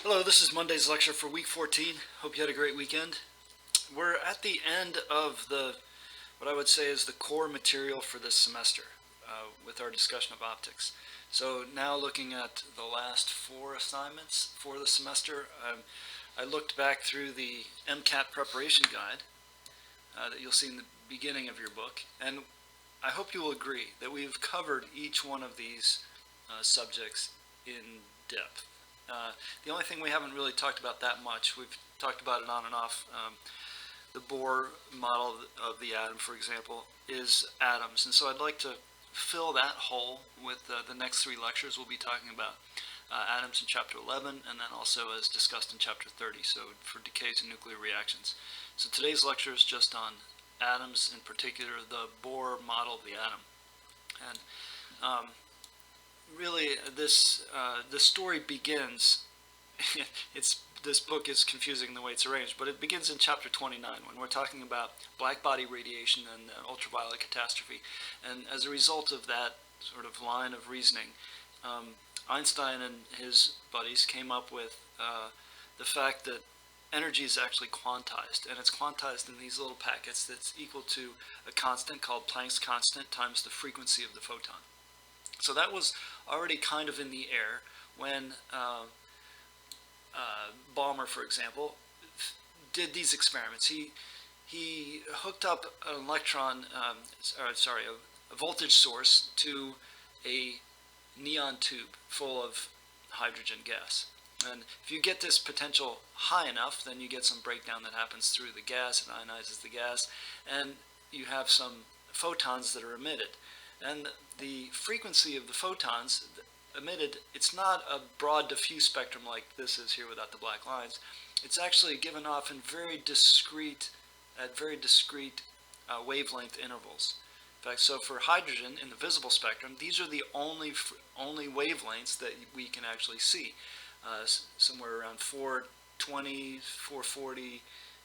Hello, this is Monday's lecture for week 14. Hope you had a great weekend. We're at the end of what I would say is the core material for this semester with our discussion of optics. So now looking at the last 4 assignments for the semester, I looked back through the MCAT preparation guide that you'll see in the beginning of your book, and I hope you will agree that we've covered each one of these subjects in depth. The only thing we haven't really talked about that much, we've talked about it on and off, the Bohr model of the atom, for example, is atoms. And so I'd like to fill that hole with the next 3 lectures. We'll be talking about atoms in chapter 11, and then also as discussed in chapter 30, so for decays and nuclear reactions. So today's lecture is just on atoms, in particular the Bohr model of the atom. And really, the story begins. This book is confusing in the way it's arranged, but it begins in chapter 29 when we're talking about black body radiation and ultraviolet catastrophe. And as a result of that sort of line of reasoning, Einstein and his buddies came up with the fact that energy is actually quantized, and it's quantized in these little packets that's equal to a constant called Planck's constant times the frequency of the photon. So that was already kind of in the air when Balmer, for example, did these experiments. He hooked up an electron, a voltage source to a neon tube full of hydrogen gas. And if you get this potential high enough, then you get some breakdown that happens through the gas, it ionizes the gas, and you have some photons that are emitted. And the frequency of the photons emitted, it's not a broad diffuse spectrum like this is here without the black lines. It's actually given off in very discrete wavelength intervals. In fact, so for hydrogen in the visible spectrum, these are the only wavelengths that we can actually see. Somewhere around 420, 440,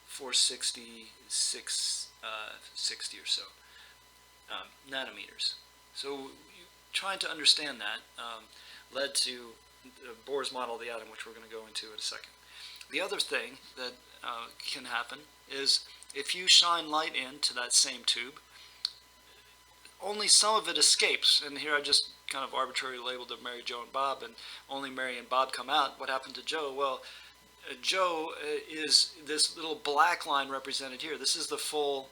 460, 660 or so nanometers. So trying to understand that led to Bohr's model of the atom, which we're going to go into in a second. The other thing that can happen is if you shine light into that same tube, only some of it escapes. And here I just kind of arbitrarily labeled it Mary, Joe, and Bob, and only Mary and Bob come out. What happened to Joe? Well, Joe is this little black line represented here. This is the full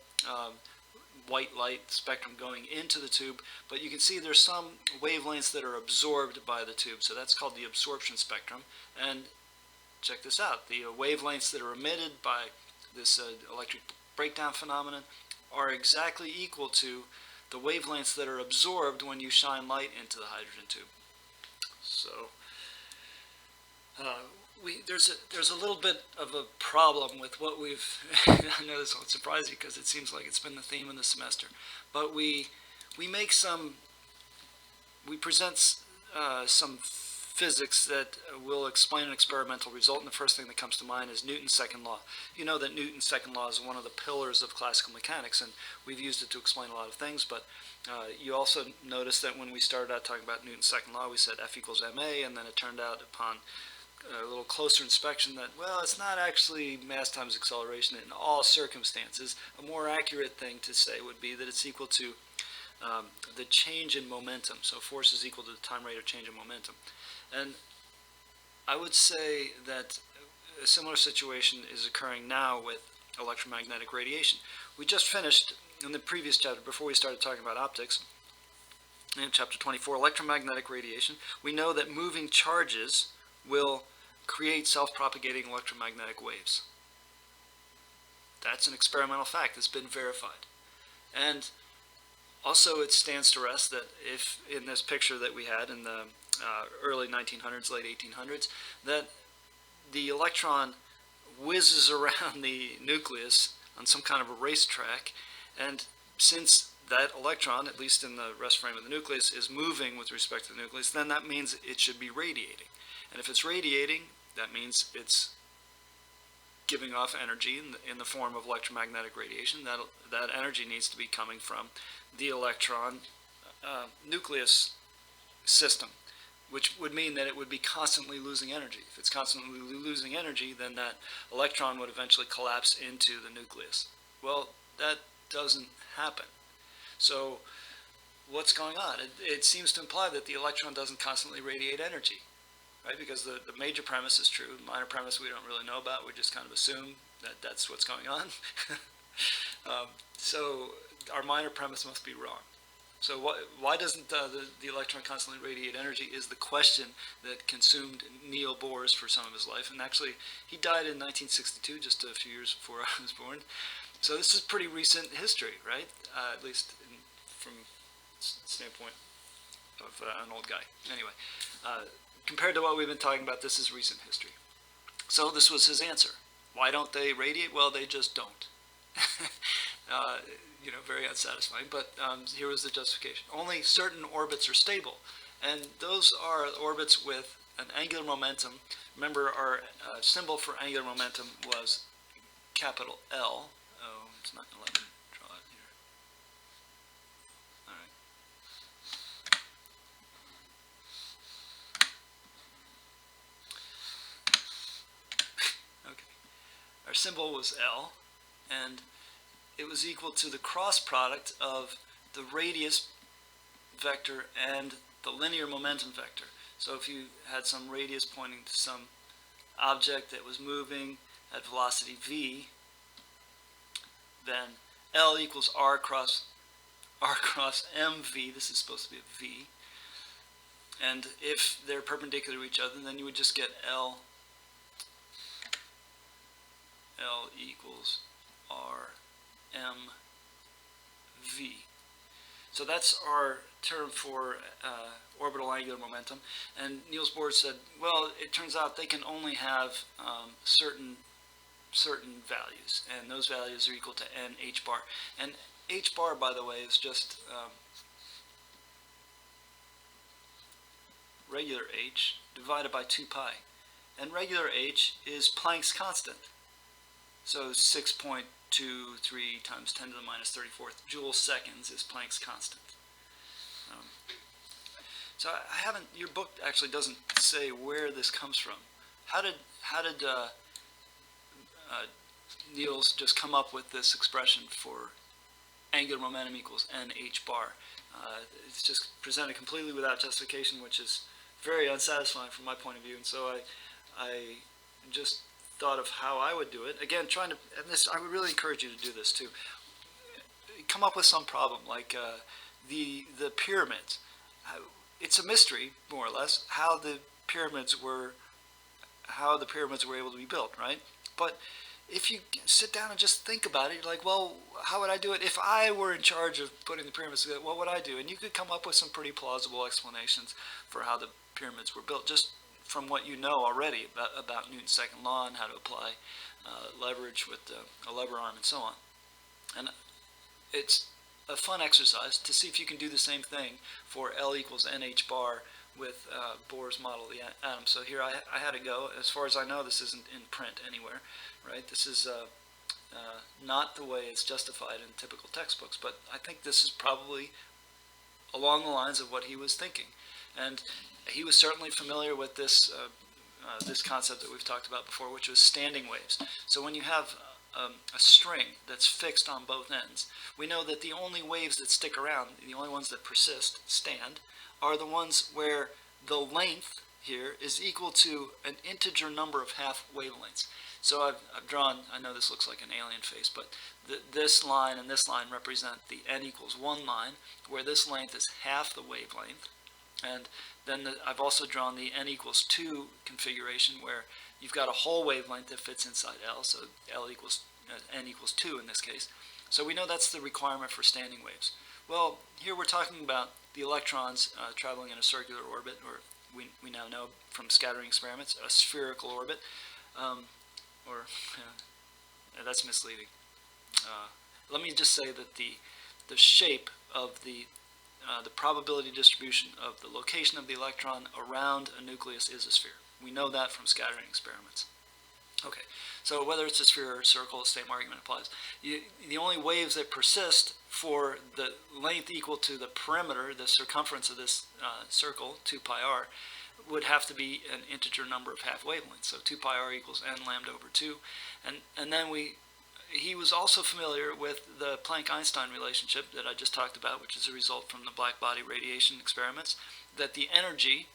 white light spectrum going into the tube, but you can see there's some wavelengths that are absorbed by the tube, so that's called the absorption spectrum. And check this out, the wavelengths that are emitted by this electric breakdown phenomenon are exactly equal to the wavelengths that are absorbed when you shine light into the hydrogen tube. So there's a little bit of a problem with what we've I know this won't surprise you because it seems like it's been the theme in the semester, but we present some physics that will explain an experimental result, and the first thing that comes to mind is Newton's second law. You know that Newton's second law is one of the pillars of classical mechanics, and we've used it to explain a lot of things, but you also notice that when we started out talking about Newton's second law, we said F equals ma, and then it turned out upon a little closer inspection that, well, it's not actually mass times acceleration in all circumstances. A more accurate thing to say would be that it's equal to the change in momentum. So force is equal to the time rate of change in momentum. And I would say that a similar situation is occurring now with electromagnetic radiation. We just finished in the previous chapter, before we started talking about optics, in chapter 24, electromagnetic radiation. We know that moving charges will create self-propagating electromagnetic waves. That's an experimental fact that's been verified. And also it stands to rest that if in this picture that we had in the early 1900s, late 1800s, that the electron whizzes around the nucleus on some kind of a racetrack, and since that electron, at least in the rest frame of the nucleus, is moving with respect to the nucleus, then that means it should be radiating. And if it's radiating, that means it's giving off energy in the form of electromagnetic radiation. That energy needs to be coming from the electron nucleus system. which would mean that it would be constantly losing energy. If it's constantly losing energy, then that electron would eventually collapse into the nucleus. Well, that doesn't happen. So what's going on? It seems to imply that the electron doesn't constantly radiate energy, right? Because the major premise is true. The minor premise we don't really know about. We just kind of assume that that's what's going on. So our minor premise must be wrong. So why doesn't the electron constantly radiate energy is the question that consumed Niels Bohr for some of his life. And actually, he died in 1962, just a few years before I was born. So this is pretty recent history, right? At least from standpoint of an old guy. Anyway, compared to what we've been talking about, this is recent history. So this was his answer. Why don't they radiate? Well, they just don't. Very unsatisfying, but here was the justification. Only certain orbits are stable, and those are orbits with an angular momentum. Remember, our symbol for angular momentum was capital L. Oh, it's not going to let me draw it here. All right. Okay. Our symbol was L, and it was equal to the cross product of the radius vector and the linear momentum vector. So if you had some radius pointing to some object that was moving at velocity v, then L equals r cross mv. This is supposed to be a v. And if they're perpendicular to each other, then you would just get L equals r mv. So that's our term for orbital angular momentum. And Niels Bohr said, well, it turns out they can only have certain values, and those values are equal to n h bar. And h bar, by the way, is just regular h divided by 2 pi. And regular h is Planck's constant. So 6.23 times 10 to the minus 34th joules seconds is Planck's constant. So I haven't. Your book actually doesn't say where this comes from. How did Niels just come up with this expression for angular momentum equals nh bar? It's just presented completely without justification, which is very unsatisfying from my point of view. And so I just thought of how I would do it. Again, and this, I would really encourage you to do this too. Come up with some problem, like the pyramids. It's a mystery, more or less, how the pyramids were able to be built, right? But if you sit down and just think about it, you're like, well, how would I do it? If I were in charge of putting the pyramids together, what would I do? And you could come up with some pretty plausible explanations for how the pyramids were built, just from what you know already about Newton's second law and how to apply leverage with a lever arm and so on. And it's a fun exercise to see if you can do the same thing for L equals nh bar with Bohr's model of the atom. So here I had to go. As far as I know, this isn't in print anywhere, right? This is not the way it's justified in typical textbooks, but I think this is probably along the lines of what he was thinking. And he was certainly familiar with this this concept that we've talked about before, which was standing waves. So when you have a string that's fixed on both ends, we know that the only waves that stick around, the only ones that persist, stand, are the ones where the length here is equal to an integer number of half wavelengths. So I've drawn, I know this looks like an alien face, but this line and this line represent the n equals 1 line, where this length is half the wavelength. And then I've also drawn the n equals 2 configuration, where you've got a whole wavelength that fits inside L, so L equals n equals 2 in this case. So we know that's the requirement for standing waves. Well, here we're talking about the electrons traveling in a circular orbit, or we now know from scattering experiments, a spherical orbit. That's misleading. Let me just say that the shape of the probability distribution of the location of the electron around a nucleus is a sphere. We know that from scattering experiments. Okay, so whether it's a sphere or a circle, the same argument applies. The only waves that persist for the length equal to the perimeter, the circumference of this circle, 2 pi r, would have to be an integer number of half wavelengths. So 2 pi r equals n lambda over 2. And then he was also familiar with the Planck-Einstein relationship that I just talked about, which is a result from the black body radiation experiments, that the energy,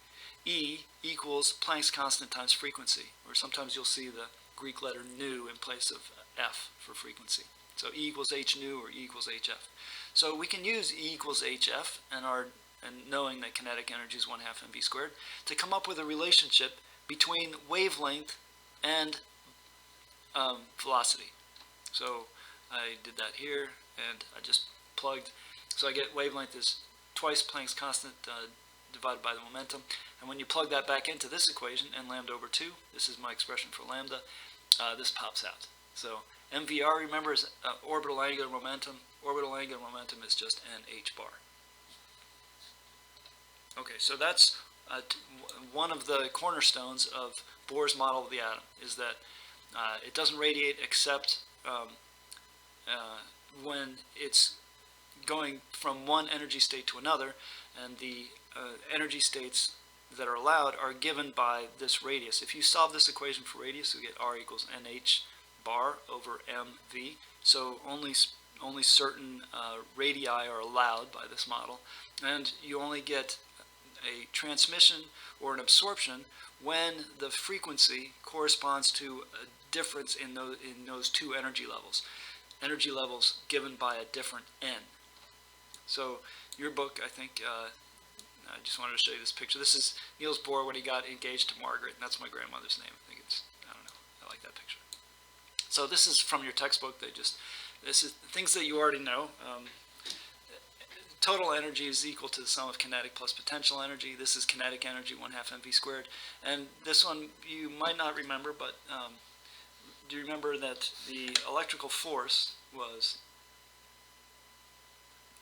E, equals Planck's constant times frequency, or sometimes you'll see the Greek letter nu in place of F for frequency. So E equals h nu or E equals hf. So we can use E equals hf and knowing that kinetic energy is 1/2 mv squared to come up with a relationship between wavelength and velocity. So I did that here, and I just plugged. So I get wavelength is twice Planck's constant divided by the momentum. And when you plug that back into this equation, n lambda over 2, this is my expression for lambda, this pops out. So MVR, remember, is orbital angular momentum. Orbital angular momentum is just nh bar. Okay, so that's one of the cornerstones of Bohr's model of the atom, is that it doesn't radiate except when it's going from one energy state to another, and the energy states that are allowed are given by this radius. If you solve this equation for radius, you get r equals nh bar over mv. So only certain radii are allowed by this model, and you only get a transmission or an absorption when the frequency corresponds to a difference in those two energy levels given by a different n. So your book, I think, I just wanted to show you this picture. This is Niels Bohr when he got engaged to Margaret, and that's my grandmother's name. I think it's, I don't know, I like that picture. So this is from your textbook. This is things that you already know. Total energy is equal to the sum of kinetic plus potential energy. This is kinetic energy, 1/2 mv squared. And this one you might not remember, but do you remember that the electrical force was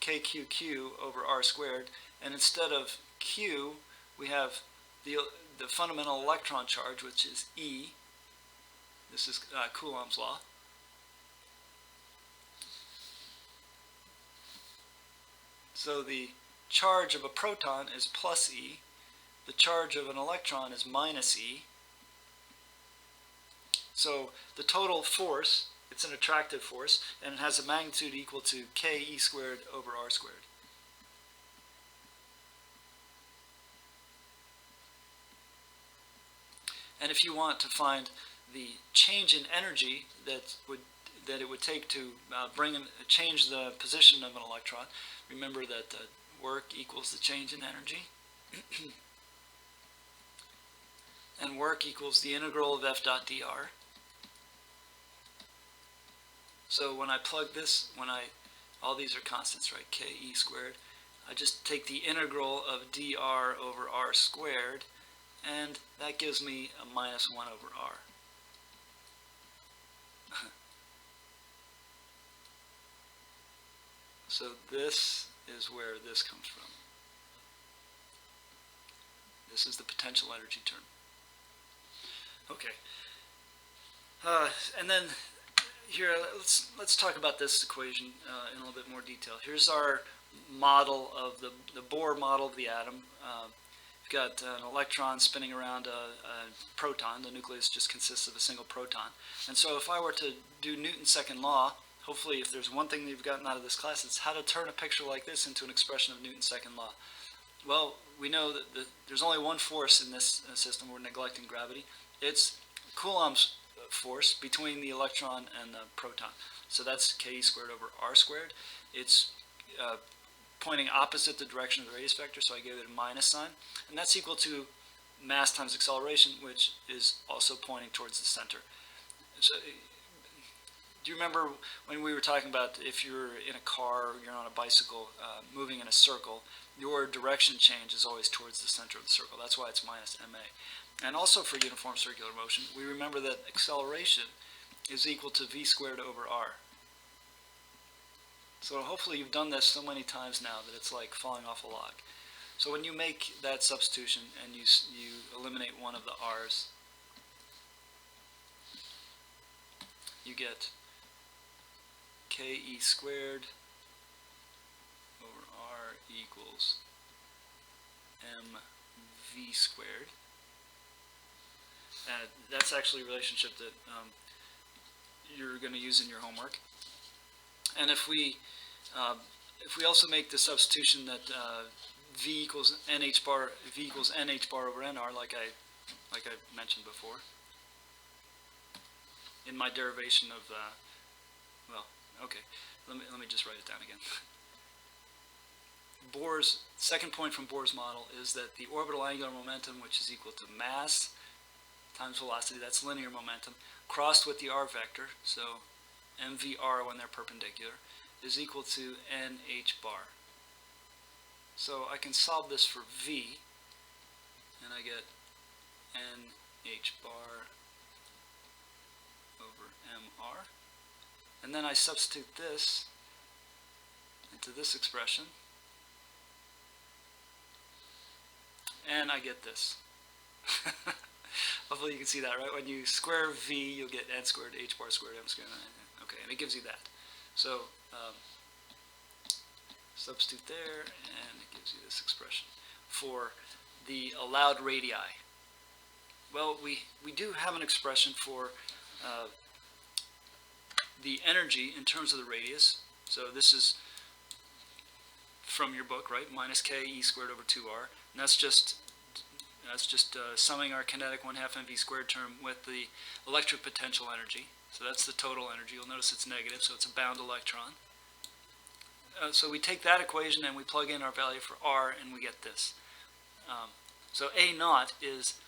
kqq over r squared, and instead of q we have the fundamental electron charge, which is E. This is Coulomb's law. So the charge of a proton is plus E, the charge of an electron is minus E. So the total force, it's an attractive force, and it has a magnitude equal to ke squared over r squared. And if you want to find the change in energy that it would take to change the position of an electron, remember that work equals the change in energy, and work equals the integral of f dot dr. So when I plug this, all these are constants, right? Ke squared. I just take the integral of dr over r squared, and that gives me a minus 1 over r. So this is where this comes from. This is the potential energy term. Okay. And then here, let's talk about this equation in a little bit more detail. Here's our model of the Bohr model of the atom. We've got an electron spinning around a proton. The nucleus just consists of a single proton. And so if I were to do Newton's second law, hopefully if there's one thing that you've gotten out of this class, it's how to turn a picture like this into an expression of Newton's second law. Well, we know that there's only one force in this system. We're neglecting gravity. It's Coulomb's force between the electron and the proton. So that's ke squared over r squared. It's pointing opposite the direction of the radius vector, so I gave it a minus sign. And that's equal to mass times acceleration, which is also pointing towards the center. So, do you remember when we were talking about if you're in a car or you're on a bicycle moving in a circle, your direction change is always towards the center of the circle. That's why it's minus ma. And also for uniform circular motion, we remember that acceleration is equal to v squared over r. So hopefully you've done this so many times now that it's like falling off a log. So when you make that substitution and you eliminate one of the r's, you get ke squared over r equals mv squared. And that's actually a relationship that you're going to use in your homework. And if we also make the substitution that v equals nh bar over nr, like I mentioned before, in my derivation of well, okay, let me just write it down again. Bohr's second point from Bohr's model is that the orbital angular momentum, which is equal to mass times velocity, that's linear momentum, crossed with the r vector, so mvr when they're perpendicular, is equal to nh bar. So I can solve this for v, and I get nh bar over mr. And then I substitute this into this expression, and I get this. Hopefully you can see that, right? When you square v, you'll get n squared h bar squared m squared. Okay, and it gives you that. So substitute there, and it gives you this expression for the allowed radii. Well, we do have an expression for the energy in terms of the radius. So this is from your book, right? Minus k e squared over 2r, and that's just summing our kinetic 1/2 mv squared term with the electric potential energy. So that's the total energy. You'll notice it's negative, so it's a bound electron. So we take that equation and we plug in our value for r, and we get this. So a naught is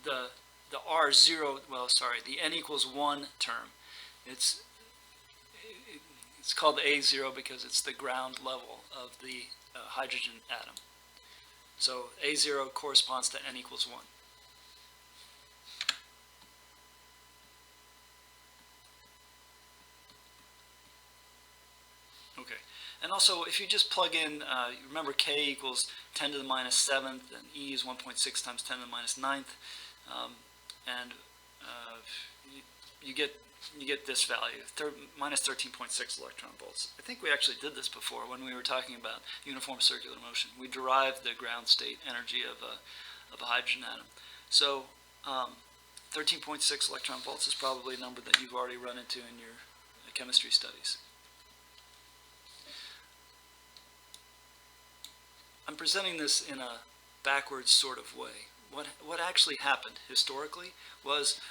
the r0, well, sorry, the n equals 1 term. It's called a0 because it's the ground level of the hydrogen atom. So a0 corresponds to n equals 1. Okay, and also if you just plug in, remember k equals 10 to the minus 7th, and e is 1.6 times 10 to the minus 9th, and you get this value, minus 13.6 electron volts. I think we actually did this before when we were talking about uniform circular motion. We derived the ground state energy of a hydrogen atom. So 13.6 electron volts is probably a number that you've already run into in your chemistry studies. I'm presenting this in a backwards sort of way. What actually happened historically was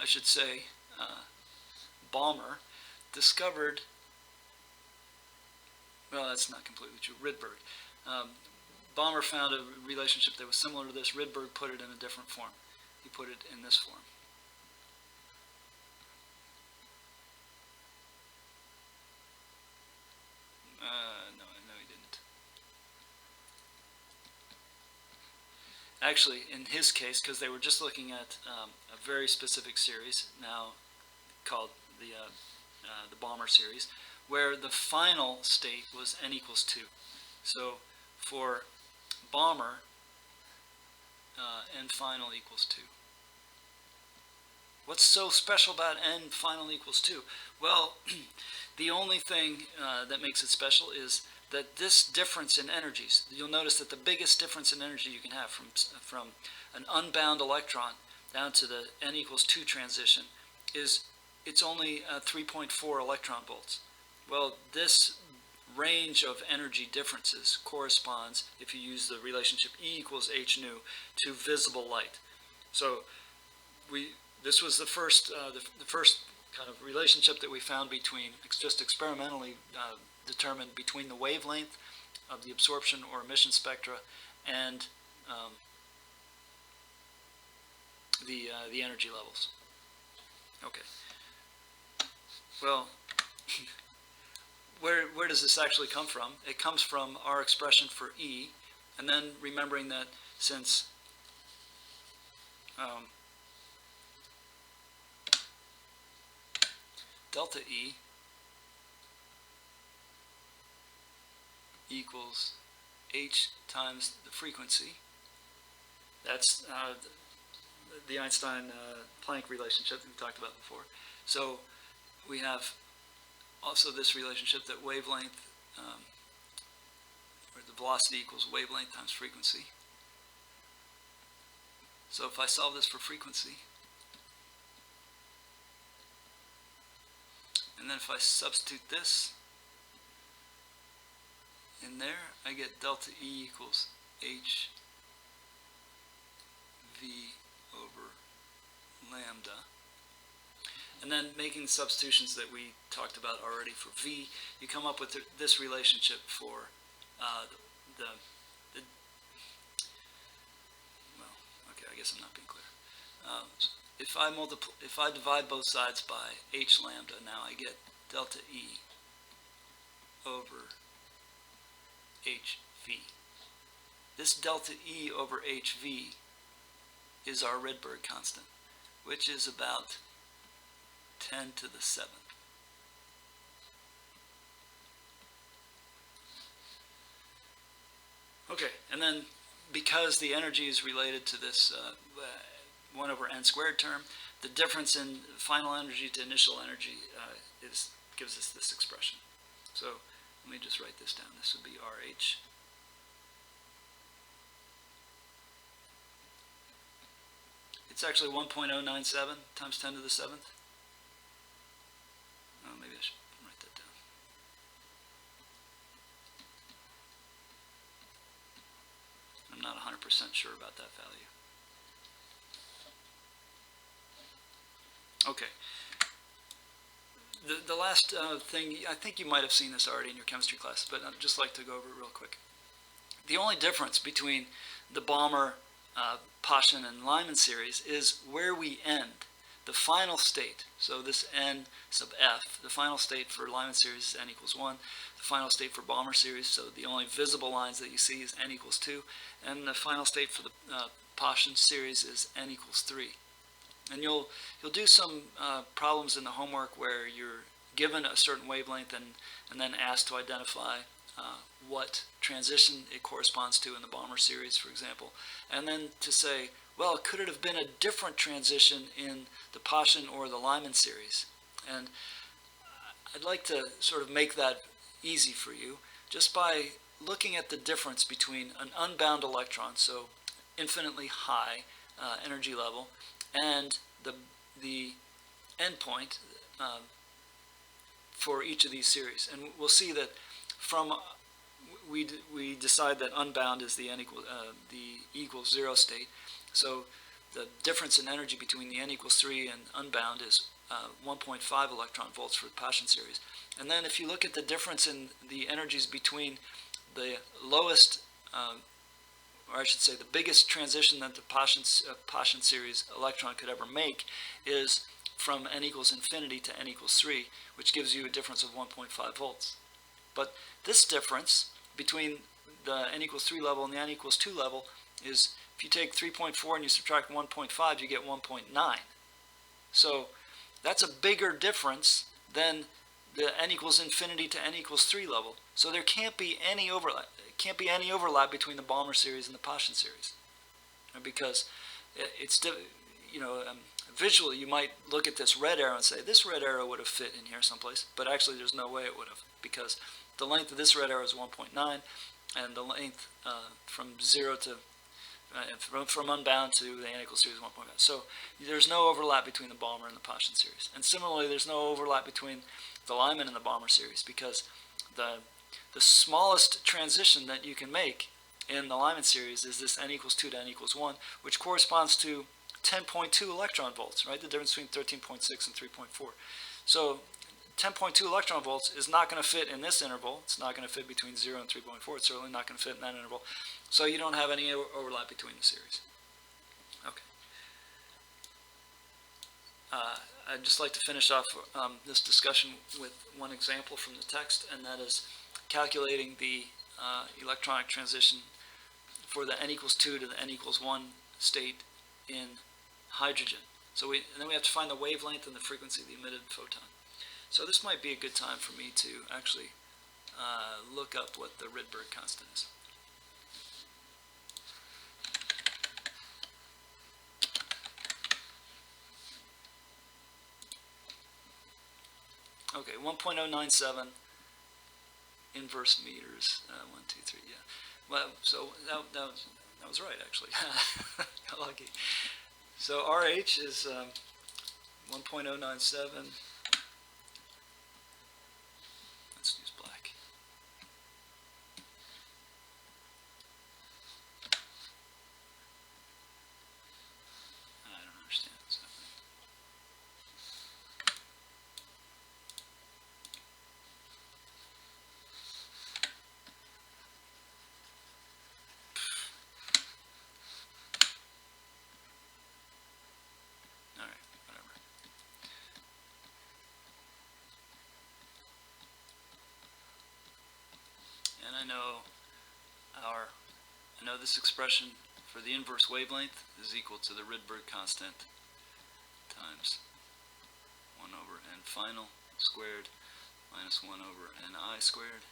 I should say, Balmer discovered, well, that's not completely true, Rydberg. Balmer found a relationship that was similar to this. Rydberg put it in a different form. He put it in this form. No, he didn't. Actually, in his case, because they were just looking at a very specific series, now called the Balmer series, where the final state was n equals 2. So for Balmer, n final equals 2. What's so special about n final equals 2? Well, the only thing that makes it special is that this difference in energies, you'll notice that the biggest difference in energy you can have from an unbound electron down to the n equals 2 transition is it's only 3.4 electron volts. Well, this range of energy differences corresponds, if you use the relationship E equals h nu, to visible light. So this was the first kind of relationship that we found between, just experimentally determined between the wavelength of the absorption or emission spectra and the energy levels. Okay. Well, where does this actually come from? It comes from our expression for E, and then remembering that since delta E equals h times the frequency. That's the Einstein-Planck relationship that we talked about before. So we have also this relationship that wavelength, or the velocity equals wavelength times frequency. So if I solve this for frequency, and then if I substitute this in there, I get delta E equals h v over lambda. And then making the substitutions that we talked about already for v, you come up with this relationship for well, okay, I guess I'm not being clear. If I divide both sides by h lambda, now I get delta E over hv. This delta E over hv is our Rydberg constant, which is about 10 to the 7th. Okay, and then because the energy is related to this 1 over n squared term, the difference in final energy to initial energy gives us this expression. So let me just write this down. This would be RH. It's actually 1.097 times 10 to the 7th. Oh, maybe I should write that down. I'm not 100% sure about that value. Okay. The last thing, I think you might have seen this already in your chemistry class, but I'd just like to go over it real quick. The only difference between the Balmer, Paschen, and Lyman series is where we end. The final state, so this n sub f, the final state for Lyman series is n equals 1. The final state for Balmer series, so the only visible lines that you see is n equals 2. And the final state for the Paschen series is n equals 3. And you'll do some problems in the homework where you're given a certain wavelength and then asked to identify what transition it corresponds to in the Balmer series, for example, and then to say, well, could it have been a different transition in the Paschen or the Lyman series? And I'd like to sort of make that easy for you just by looking at the difference between an unbound electron, so infinitely high energy level, and the endpoint for each of these series. And we'll see that from we decide that unbound is the the equals 0 state. So the difference in energy between the n equals 3 and unbound is 1.5 electron volts for the Paschen series. And then if you look at the difference in the energies between the lowest, or I should say the biggest transition that the Paschen series electron could ever make is from n equals infinity to n equals 3, which gives you a difference of 1.5 volts. But this difference between the n equals 3 level and the n equals 2 level is, if you take 3.4 and you subtract 1.5, you get 1.9. So that's a bigger difference than the n equals infinity to n equals 3 level. So there can't be any overlap. It can't be any overlap between the Balmer series and the Paschen series, because it's, you know, visually you might look at this red arrow and say this red arrow would have fit in here someplace, but actually there's no way it would have, because the length of this red arrow is 1.9, and the length from 0 to from unbound to the n equals 3 is 1.5. So there's no overlap between the Balmer and the Paschen series. And similarly, there's no overlap between the Lyman and the Balmer series, because the smallest transition that you can make in the Lyman series is this n equals 2 to n equals 1, which corresponds to 10.2 electron volts, right? The difference between 13.6 and 3.4. So 10.2 electron volts is not going to fit in this interval. It's not going to fit between 0 and 3.4. It's certainly not going to fit in that interval. So you don't have any overlap between the series. Okay. I'd just like to finish off this discussion with one example from the text, and that is calculating the electronic transition for the n equals 2 to the n equals 1 state in hydrogen. So and then we have to find the wavelength and the frequency of the emitted photon. So this might be a good time for me to actually look up what the Rydberg constant is. Okay, 1.097 inverse meters. 1, 2, 3. Yeah. Well, so that was right actually. Got lucky. So RH is 1.097. Let's use black. I don't understand what's happening. All right, whatever. And I know this expression for the inverse wavelength is equal to the Rydberg constant times 1 over n final squared minus 1 over ni squared.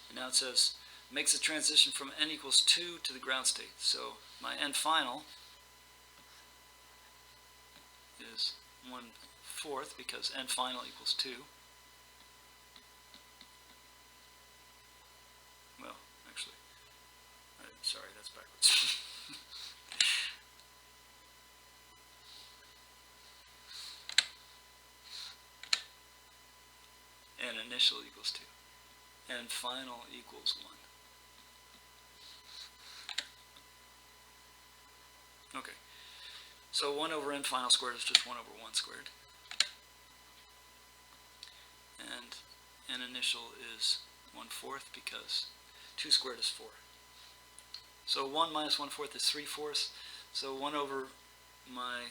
And now it says makes a transition from n equals 2 to the ground state. So my n final is 1/4 because n final equals 2. Well, actually, sorry, that's backwards. N initial equals 2. N final equals 1. Okay. So 1 over n final squared is just 1 over 1 squared. And n initial is 1/4 because 2 squared is 4. So 1 minus 1/4 is 3/4. So 1 over my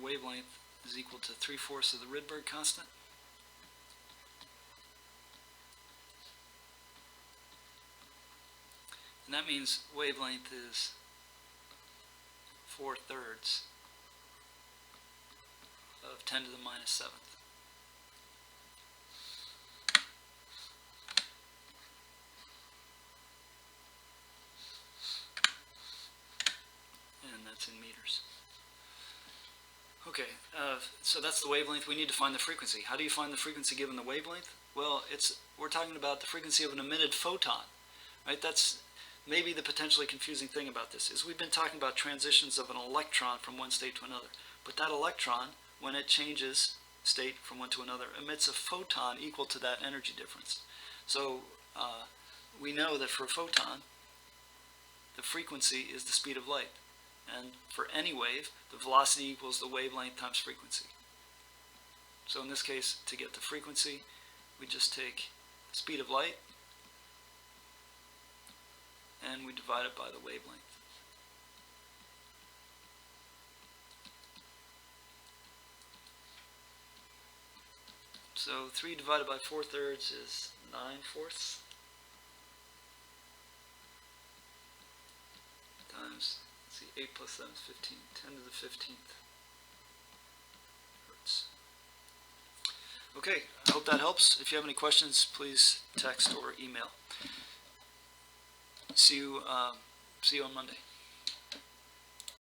wavelength is equal to 3/4 of the Rydberg constant. And that means wavelength is 4/3 of 10 to the minus 7th. And that's in meters. Okay, so that's the wavelength. We need to find the frequency. How do you find the frequency given the wavelength? Well, we're talking about the frequency of an emitted photon, right? That's maybe the potentially confusing thing about this is we've been talking about transitions of an electron from one state to another. But that electron, when it changes state from one to another, emits a photon equal to that energy difference. So we know that for a photon, the frequency is the speed of light. And for any wave, the velocity equals the wavelength times frequency. So in this case, to get the frequency, we just take the speed of light and we divide it by the wavelength. So 3 divided by 4/3 is 9/4 times, let's see, 8 plus 7 is 15, 10 to the 15th hertz. Okay, I hope that helps. If you have any questions, please text or email. See you on Monday.